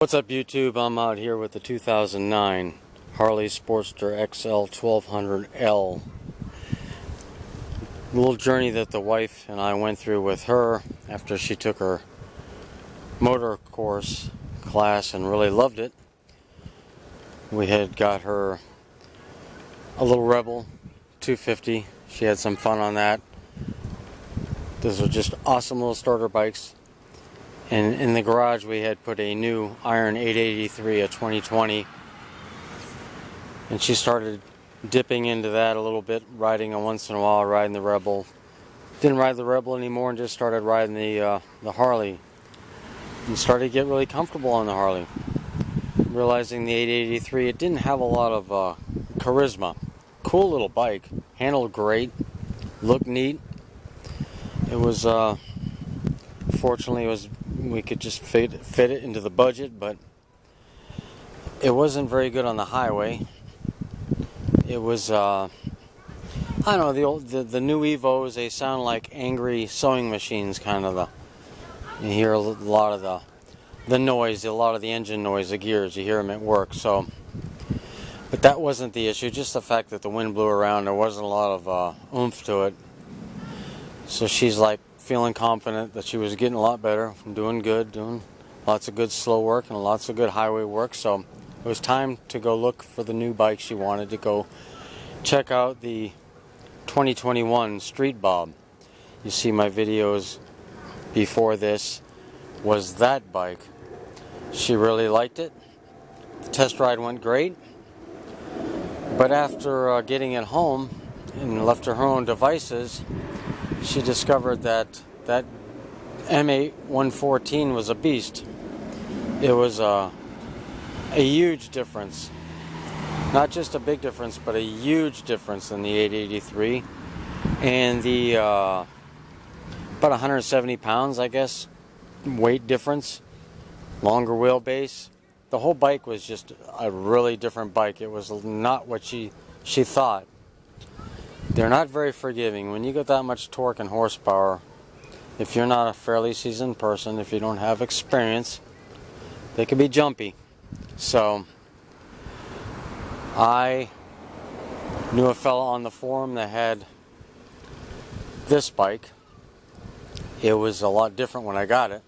What's up, YouTube? I'm out here with the 2009 Harley Sportster XL1200L. A little journey that the wife and I went through with her after she took her motor course class and really loved it. We had got her a little Rebel 250. She had some fun on that. Those are just awesome little starter bikes. And in the garage we had put a new Iron 883, a 2020, and she started dipping into that a little bit, riding it once in a while, riding the Rebel. Didn't ride the Rebel anymore and just started riding the Harley, and started to get really comfortable on the Harley. Realizing the 883, it didn't have a lot of charisma. Cool little bike, handled great, looked neat. It was fortunately we could just fit it into the budget, but it wasn't very good on the highway. It was I don't know, the new Evos, they sound like angry sewing machines, kind of. You hear a lot of the noise, a lot of the engine noise, the gears, you hear them at work. So, but that wasn't the issue, just the fact that the wind blew around. There wasn't a lot of oomph to it. So she's like feeling confident that she was getting a lot better, doing good, doing lots of good slow work and lots of good highway work. So it was time to go look for the new bike she wanted, to go check out the 2021 Street Bob. You see my videos before this was that bike. She really liked it. The test ride went great, but after getting it home and left to her own devices, she discovered that M8 114 was a beast. It was a huge difference. Not just a big difference, but a huge difference in the 883. And the about 170 pounds, I guess, weight difference. Longer wheelbase. The whole bike was just a really different bike. It was not what she thought. They're not very forgiving. When you get that much torque and horsepower, if you're not a fairly seasoned person, if you don't have experience, they can be jumpy. So I knew a fellow on the forum that had this bike. It was a lot different when I got it,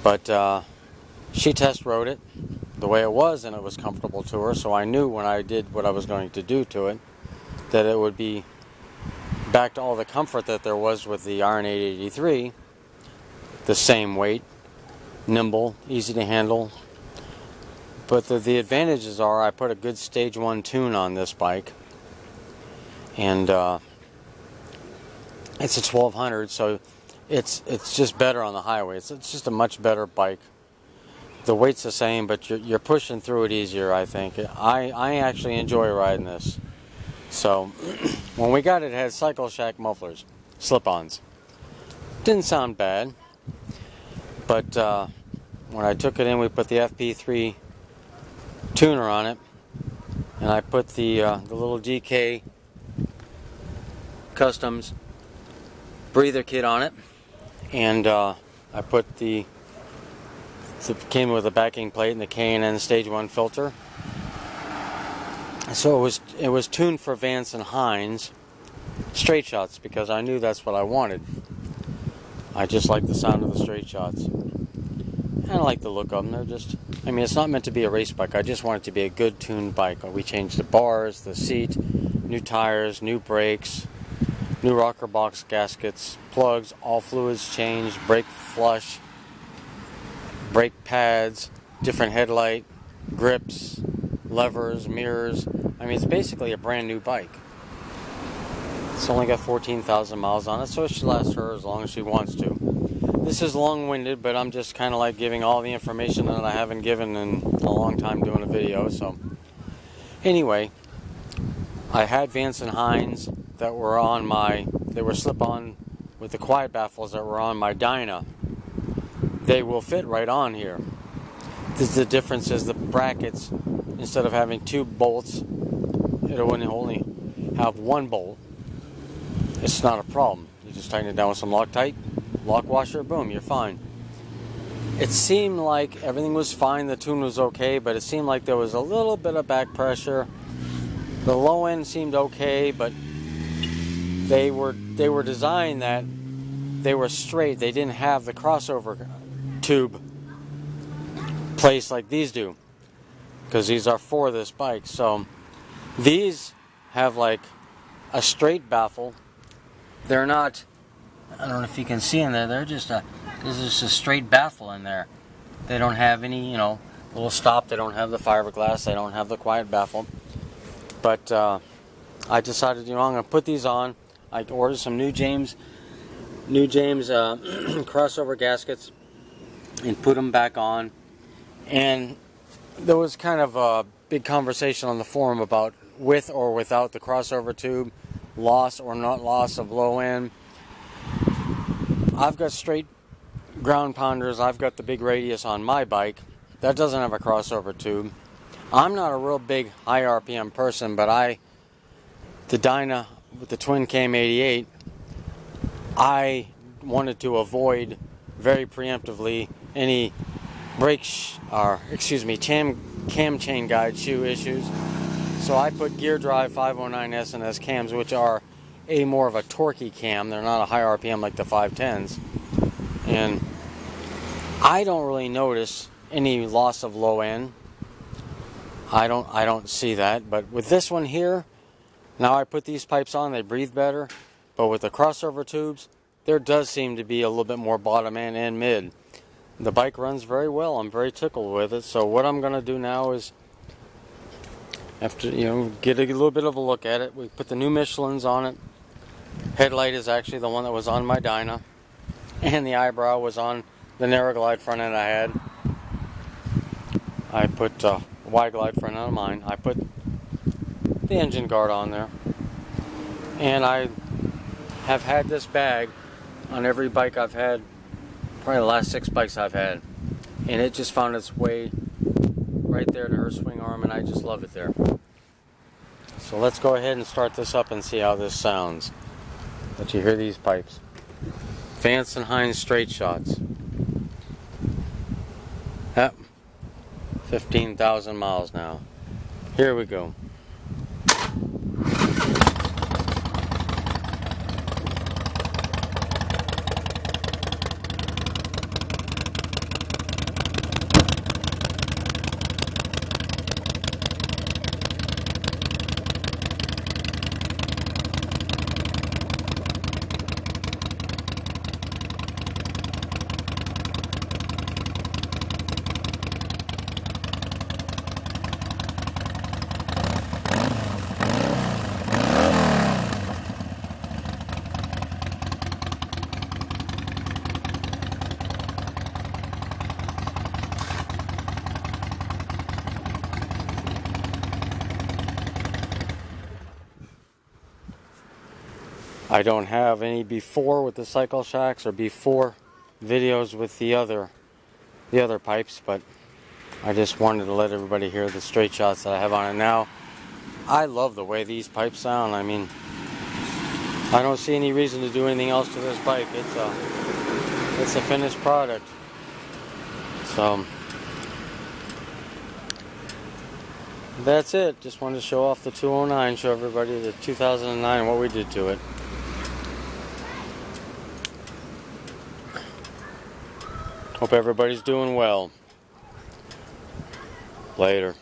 but she test rode it the way it was, and it was comfortable to her. So I knew when I did what I was going to do to it, that it would be back to all the comfort that there was with the Iron 883. The same weight, nimble, easy to handle. But the advantages are, I put a good stage 1 tune on this bike, and it's a 1200, so it's just better on the highway. It's just a much better bike. The weight's the same, but you're pushing through it easier, I think. I actually enjoy riding this. So, when we got it, it had Cycle Shack mufflers, slip-ons. Didn't sound bad, but when I took it in, we put the FP3 tuner on it, and I put the little DK Customs breather kit on it, and I put it came with a backing plate and the K&N Stage 1 filter. So it was tuned for Vance and Hines straight shots, because I knew that's what I wanted. I just like the sound of the straight shots. And I like the look of them. They're just, I mean, it's not meant to be a race bike. I just want it to be a good tuned bike. We changed the bars, the seat, new tires, new brakes, new rocker box gaskets, plugs, all fluids changed, brake flush, brake pads, different headlight, grips, levers, mirrors. I mean, it's basically a brand new bike. It's only got 14,000 miles on it, so it should last her as long as she wants to. This is long-winded, but I'm just kind of like giving all the information that I haven't given in a long time doing a video. So anyway, I had Vance and Hines that were on they were slip-on with the quiet baffles that were on my Dyna. They will fit right on here. The difference is the brackets, instead of having 2 bolts, it will only have 1 bolt. It's not a problem. You just tighten it down with some Loctite, lock washer, boom, you're fine. it seemed like everything was fine, the tune was okay, but it seemed like there was a little bit of back pressure. The low end seemed okay, but they were designed that they were straight. They didn't have the crossover tube placed like these do, because these are for this bike. So these have like a straight baffle. They're not, I don't know if you can see in there, this is just a straight baffle in there. They don't have any, little stop. They don't have the fiberglass. They don't have the quiet baffle. But I decided, I'm going to put these on. I ordered some new James crossover gaskets and put them back on. And there was kind of a big conversation on the forum about with or without the crossover tube, loss or not loss of low end. I've got straight ground pounders. I've got the big radius on my bike. That doesn't have a crossover tube. I'm not a real big high RPM person, but the Dyna with the twin cam 88, I wanted to avoid very preemptively any cam chain guide shoe issues. So I put Gear Drive 509 S&S cams, which are more of a torquey cam. They're not a high RPM like the 510s. And I don't really notice any loss of low end. I don't see that. But with this one here, now I put these pipes on, they breathe better. But with the crossover tubes, there does seem to be a little bit more bottom end and mid. The bike runs very well. I'm very tickled with it. So what I'm going to do now is, after get a little bit of a look at it, we put the new Michelins on it. Headlight is actually the one that was on my Dyna, and the eyebrow was on the narrow glide front end I had. I put wide glide front end on mine. I put the engine guard on there, and I have had this bag on every bike I've had, probably the last 6 bikes I've had, and it just found its way right there to her swing arm, and I just love it there. So let's go ahead and start this up and see how this sounds. Let you hear these pipes. Vance and Hines straight shots. Yep. 15,000 miles now. Here we go. I don't have any before with the cycle shocks or before videos with the other pipes, but I just wanted to let everybody hear the straight shots that I have on it now. I love the way these pipes sound. I mean, I don't see any reason to do anything else to this bike. It's a finished product. So that's it. Just wanted to show off the 209, show everybody the 2009 what we did to it. Hope everybody's doing well. Later.